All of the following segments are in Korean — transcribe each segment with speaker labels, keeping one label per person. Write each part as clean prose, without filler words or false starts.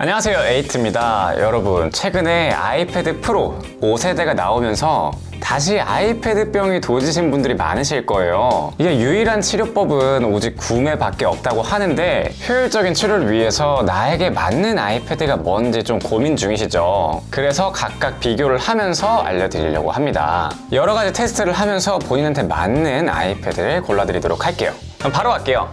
Speaker 1: 안녕하세요, 에이트입니다. 여러분, 최근에 아이패드 프로 5세대가 나오면서 다시 아이패드병이 도지신 분들이 많으실 거예요. 이게 유일한 치료법은 오직 구매밖에 없다고 하는데 효율적인 치료를 위해서 나에게 맞는 아이패드가 뭔지 좀 고민 중이시죠. 그래서 각각 비교를 하면서 알려드리려고 합니다. 여러 가지 테스트를 하면서 본인한테 맞는 아이패드를 골라드리도록 할게요. 그럼 바로 갈게요.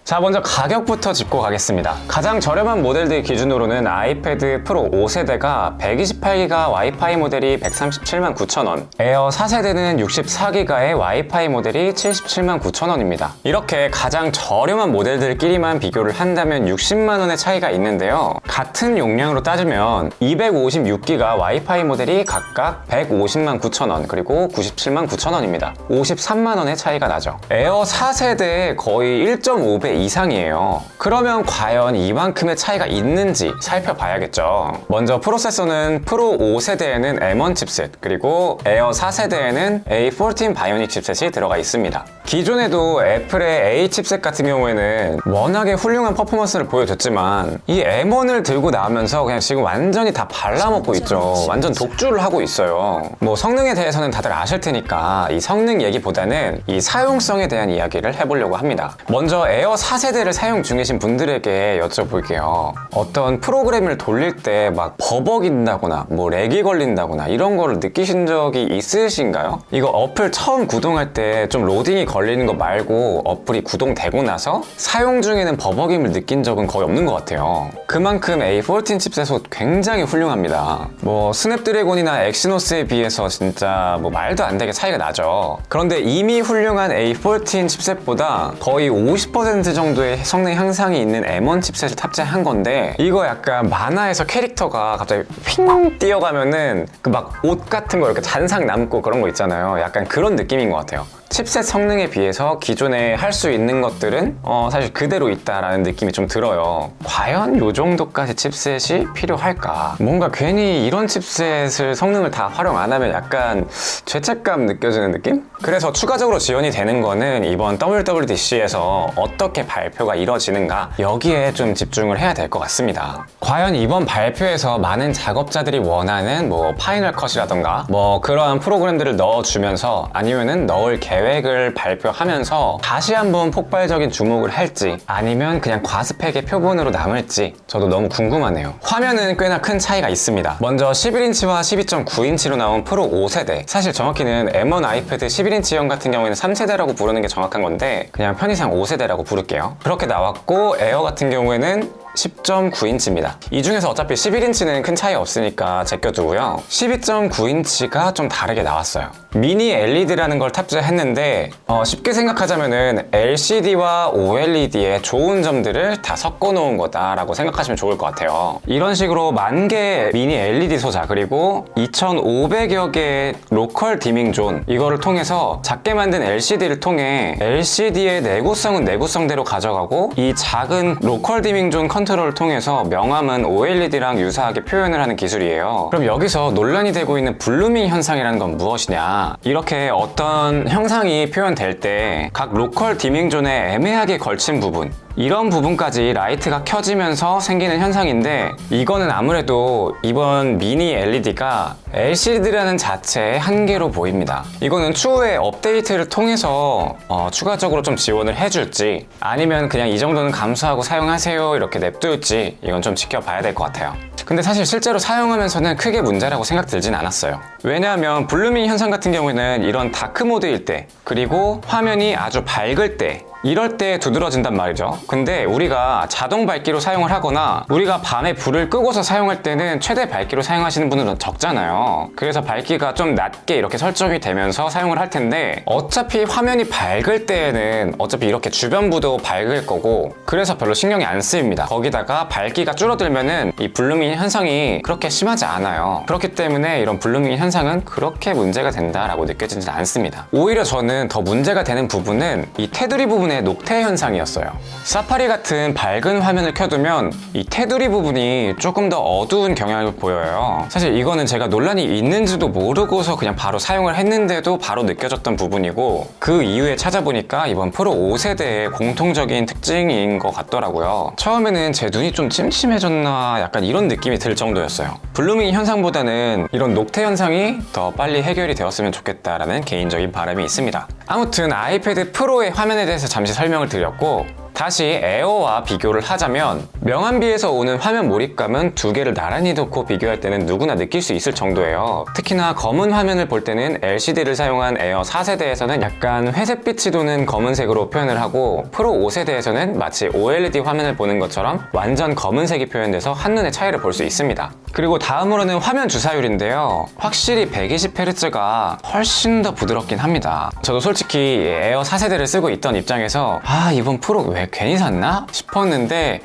Speaker 1: 자, 먼저 가격부터 짚고 가겠습니다. 가장 저렴한 모델들 기준으로는 아이패드 프로 5세대가 128기가 와이파이 모델이 137만 9천원, 에어 4세대는 64기가의 와이파이 모델이 77만 9천원입니다. 이렇게 가장 저렴한 모델들끼리만 비교를 한다면 60만원의 차이가 있는데요. 같은 용량으로 따지면 256기가 와이파이 모델이 각각 150만 9천원, 그리고 97만 9천원입니다. 53만원의 차이가 나죠. 에어 4세대의 거의 1.5배 이상이에요. 그러면 과연 이만큼의 차이가 있는지 살펴봐야겠죠. 먼저 프로세서는 프로 5세대에는 M1 칩셋, 그리고 에어 4세대에는 A14 바이오닉 칩셋이 들어가 있습니다. 기존에도 애플의 A 칩셋 같은 경우에는 워낙에 훌륭한 퍼포먼스를 보여줬지만 이 M1을 들고 나오면서 그냥 지금 완전히 다 발라먹고 있죠. 완전 독주를 하고 있어요. 뭐 성능에 대해서는 다들 아실 테니까 이 성능 얘기보다는 이 사용성에 대한 이야기를 해보려고 합니다. 먼저 에어 4세대를 사용 중이신 분들에게 여쭤볼게요. 어떤 프로그램을 돌릴 때 막 버벅인다거나 뭐 렉이 걸린다거나 이런 거를 느끼신 적이 있으신가요? 이거 어플 처음 구동할 때 좀 로딩이 걸리는 거 말고 어플이 구동되고 나서 사용 중에는 버벅임을 느낀 적은 거의 없는 것 같아요. 그만큼 A14 칩셋은 굉장히 훌륭합니다. 뭐 스냅드래곤이나 엑시노스에 비해서 진짜 뭐 말도 안 되게 차이가 나죠. 그런데 이미 훌륭한 A14 칩셋보다 거의 50% 정도의 성능 향상이 있는 M1 칩셋을 탑재한 건데 이거 약간 만화에서 캐릭터가 갑자기 휙 뛰어가면은 그 막 옷 같은 거 이렇게 잔상 남고 그런 거 있잖아요. 약간 그런 느낌인 것 같아요. 칩셋 성능에 비해서 기존에 할 수 있는 것들은 사실 그대로 있다라는 느낌이 좀 들어요. 과연 이 정도까지 칩셋이 필요할까? 뭔가 괜히 이런 칩셋을 성능을 다 활용 안 하면 약간 죄책감 느껴지는 느낌? 그래서 추가적으로 지원이 되는 거는 이번 WWDC에서 어떻게 발표가 이뤄지는가 여기에 좀 집중을 해야 될 것 같습니다. 과연 이번 발표에서 많은 작업자들이 원하는 뭐 파이널 컷이라던가 뭐 그러한 프로그램들을 넣어주면서 아니면은 넣을 계획을 발표하면서 다시 한번 폭발적인 주목을 할지 아니면 그냥 과스펙의 표본으로 남을지 저도 너무 궁금하네요. 화면은 꽤나 큰 차이가 있습니다. 먼저 11인치와 12.9인치로 나온 프로 5세대, 사실 정확히는 M1 아이패드 11인치형 같은 경우에는 3세대라고 부르는 게 정확한 건데 그냥 편의상 5세대라고 부를게요. 그렇게 나왔고 에어 같은 경우에는 10.9인치입니다. 이 중에서 어차피 11인치는 큰 차이 없으니까 제껴두고요. 12.9인치가 좀 다르게 나왔어요. 미니 LED라는 걸 탑재했는데 쉽게 생각하자면은 LCD와 OLED의 좋은 점들을 다 섞어 놓은 거다라고 생각하시면 좋을 것 같아요. 이런 식으로 10,000개의 미니 LED 소자 그리고 2,500여 개의 로컬 디밍 존, 이거를 통해서 작게 만든 LCD를 통해 LCD의 내구성은 내구성대로 가져가고 이 작은 로컬 디밍 존 컨트롤을 통해서 명암은 OLED랑 유사하게 표현을 하는 기술이에요. 그럼 여기서 논란이 되고 있는 블루밍 현상이라는 건 무엇이냐? 이렇게 어떤 형상이 표현될 때 각 로컬 디밍 존에 애매하게 걸친 부분, 이런 부분까지 라이트가 켜지면서 생기는 현상인데 이거는 아무래도 이번 미니 LED가 LCD라는 자체의 한계로 보입니다. 이거는 추후에 업데이트를 통해서 추가적으로 좀 지원을 해줄지 아니면 그냥 이 정도는 감수하고 사용하세요 이렇게 냅둘지 이건 좀 지켜봐야 될 것 같아요. 근데 사실 실제로 사용하면서는 크게 문제라고 생각 들진 않았어요. 왜냐하면 블루밍 현상 같은 경우에는 이런 다크 모드일 때 그리고 화면이 아주 밝을 때 이럴 때 두드러진단 말이죠. 근데 우리가 자동 밝기로 사용을 하거나 우리가 밤에 불을 끄고서 사용할 때는 최대 밝기로 사용하시는 분들은 적잖아요. 그래서 밝기가 좀 낮게 이렇게 설정이 되면서 사용을 할 텐데 어차피 화면이 밝을 때에는 어차피 이렇게 주변부도 밝을 거고 그래서 별로 신경이 안 쓰입니다. 거기다가 밝기가 줄어들면은 이 블루밍 현상이 그렇게 심하지 않아요. 그렇기 때문에 이런 블루밍 현상은 그렇게 문제가 된다라고 느껴지지 않습니다. 오히려 저는 더 문제가 되는 부분은 이 테두리 부분 때문에 녹태 현상이었어요. 사파리 같은 밝은 화면을 켜두면 이 테두리 부분이 조금 더 어두운 경향을 보여요. 사실 이거는 제가 논란이 있는지도 모르고서 그냥 바로 사용을 했는데도 바로 느껴졌던 부분이고, 그 이후에 찾아보니까 이번 프로 5세대의 공통적인 특징인 것 같더라고요. 처음에는 제 눈이 좀 침침해졌나 약간 이런 느낌이 들 정도였어요. 블루밍 현상보다는 이런 녹태 현상이 더 빨리 해결이 되었으면 좋겠다라는 개인적인 바람이 있습니다. 아무튼 아이패드 프로의 화면에 대해서 잠시 설명을 드렸고, 다시 에어와 비교를 하자면 명암비에서 오는 화면 몰입감은 두 개를 나란히 놓고 비교할 때는 누구나 느낄 수 있을 정도예요. 특히나 검은 화면을 볼 때는 LCD를 사용한 에어 4세대에서는 약간 회색빛이 도는 검은색으로 표현을 하고, 프로 5세대에서는 마치 OLED 화면을 보는 것처럼 완전 검은색이 표현돼서 한눈에 차이를 볼 수 있습니다. 그리고 다음으로는 화면 주사율인데요. 확실히 120Hz가 훨씬 더 부드럽긴 합니다. 저도 솔직히 에어 4세대를 쓰고 있던 입장에서 이번 프로 왜 괜히 샀나 싶었는데,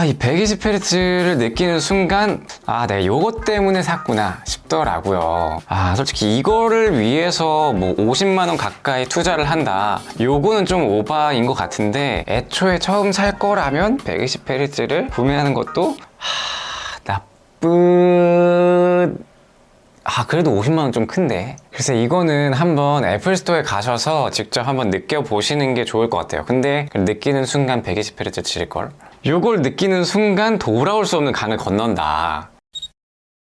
Speaker 1: 이 120Hz를 느끼는 순간 내가 요것 때문에 샀구나 싶더라고요. 솔직히 이거를 위해서 뭐 50만원 가까이 투자를 한다, 요거는 좀 오바인 것 같은데, 애초에 처음 살 거라면 120Hz를 구매하는 것도 그래도 50만원 좀 큰데. 글쎄, 이거는 한번 애플 스토어에 가셔서 직접 한번 느껴보시는 게 좋을 것 같아요. 근데 느끼는 순간 120Hz 칠걸? 요걸 느끼는 순간 돌아올 수 없는 강을 건넌다.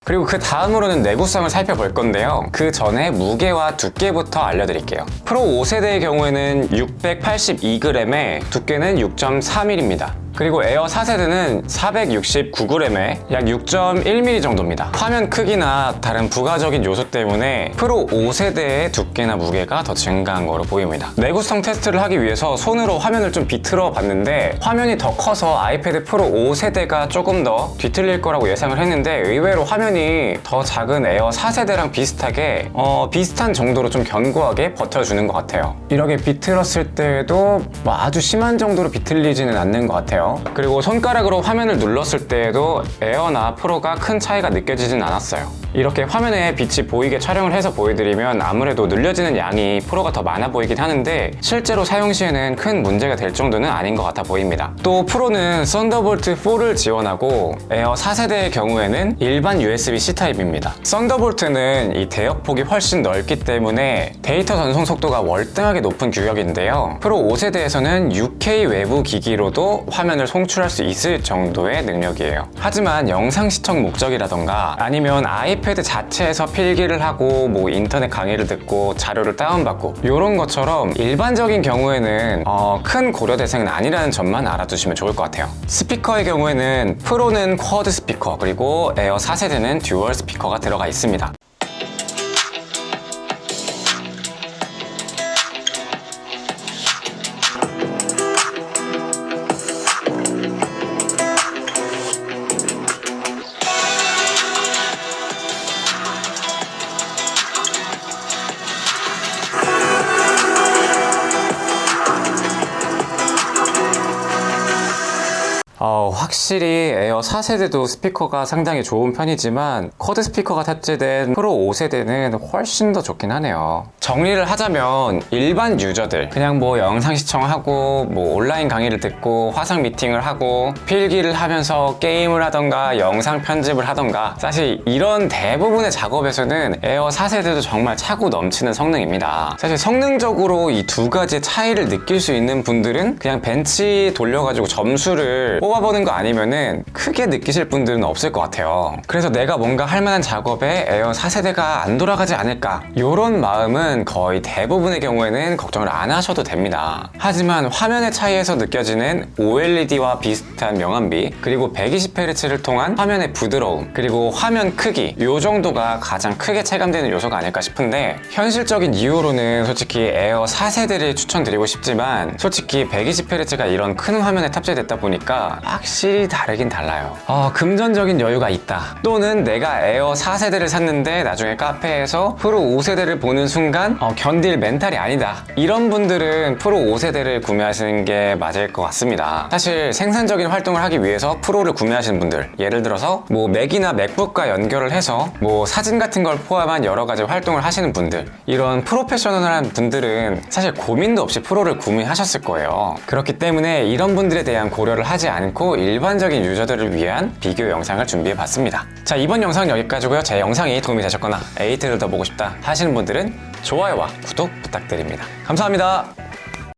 Speaker 1: 그리고 그 다음으로는 내구성을 살펴볼 건데요. 그 전에 무게와 두께부터 알려드릴게요. 프로 5세대의 경우에는 682g에 두께는 6.3mm입니다. 그리고 에어 4세대는 469g에 약 6.1mm 정도입니다. 화면 크기나 다른 부가적인 요소 때문에 프로 5세대의 두께나 무게가 더 증가한 거로 보입니다. 내구성 테스트를 하기 위해서 손으로 화면을 좀 비틀어 봤는데, 화면이 더 커서 아이패드 프로 5세대가 조금 더 뒤틀릴 거라고 예상을 했는데, 의외로 화면이 더 작은 에어 4세대랑 비슷하게 비슷한 정도로 좀 견고하게 버텨주는 것 같아요. 이렇게 비틀었을 때에도 아주 심한 정도로 비틀리지는 않는 것 같아요. 그리고 손가락으로 화면을 눌렀을 때에도 에어나 프로가 큰 차이가 느껴지진 않았어요. 이렇게 화면에 빛이 보이게 촬영을 해서 보여드리면 아무래도 늘려지는 양이 프로가 더 많아 보이긴 하는데, 실제로 사용 시에는 큰 문제가 될 정도는 아닌 것 같아 보입니다. 또 프로는 썬더볼트 4를 지원하고, 에어 4세대의 경우에는 일반 USB-C 타입입니다. 썬더볼트는 이 대역폭이 훨씬 넓기 때문에 데이터 전송 속도가 월등하게 높은 규격인데요. 프로 5세대에서는 6K 외부 기기로도 화면을 송출할 수 있을 정도의 능력이에요. 하지만 영상 시청 목적이라던가 아니면 아이패드 자체에서 필기를 하고 뭐 인터넷 강의를 듣고 자료를 다운받고 이런 것처럼 일반적인 경우에는 큰 고려 대상은 아니라는 점만 알아두시면 좋을 것 같아요. 스피커의 경우에는 프로는 쿼드 스피커, 그리고 에어 4세대는 듀얼 스피커가 들어가 있습니다. 확실히 에어 4세대도 스피커가 상당히 좋은 편이지만 쿼드 스피커가 탑재된 프로 5세대는 훨씬 더 좋긴 하네요. 정리를 하자면 일반 유저들, 그냥 뭐 영상 시청하고 뭐 온라인 강의를 듣고 화상 미팅을 하고 필기를 하면서 게임을 하던가 영상 편집을 하던가, 사실 이런 대부분의 작업에서는 에어 4세대도 정말 차고 넘치는 성능입니다. 사실 성능적으로 이 두 가지의 차이를 느낄 수 있는 분들은 그냥 벤치 돌려가지고 점수를 뽑아보는 거 아니면은 크게 느끼실 분들은 없을 것 같아요. 그래서 내가 뭔가 할 만한 작업에 에어 4세대가 안 돌아가지 않을까, 이런 마음은 거의 대부분의 경우에는 걱정을 안 하셔도 됩니다. 하지만 화면의 차이에서 느껴지는 OLED와 비슷한 명암비, 그리고 120Hz를 통한 화면의 부드러움, 그리고 화면 크기, 이 정도가 가장 크게 체감되는 요소가 아닐까 싶은데, 현실적인 이유로는 솔직히 에어 4세대를 추천드리고 싶지만 솔직히 120Hz가 이런 큰 화면에 탑재됐다 보니까 확실히 다르긴 달라요. 금전적인 여유가 있다, 또는 내가 에어 4세대를 샀는데 나중에 카페에서 프로 5세대를 보는 순간 견딜 멘탈이 아니다, 이런 분들은 프로 5세대를 구매하시는 게 맞을 것 같습니다. 사실 생산적인 활동을 하기 위해서 프로를 구매하시는 분들, 예를 들어서 뭐 맥이나 맥북과 연결을 해서 뭐 사진 같은 걸 포함한 여러 가지 활동을 하시는 분들, 이런 프로페셔널한 분들은 사실 고민도 없이 프로를 구매하셨을 거예요. 그렇기 때문에 이런 분들에 대한 고려를 하지 않고 일반적인 유저들을 위한 비교 영상을 준비해 봤습니다. 자, 이번 영상은 여기까지고요. 제 영상이 도움이 되셨거나 에이트를 더 보고 싶다 하시는 분들은 좋아요와 구독 부탁드립니다. 감사합니다.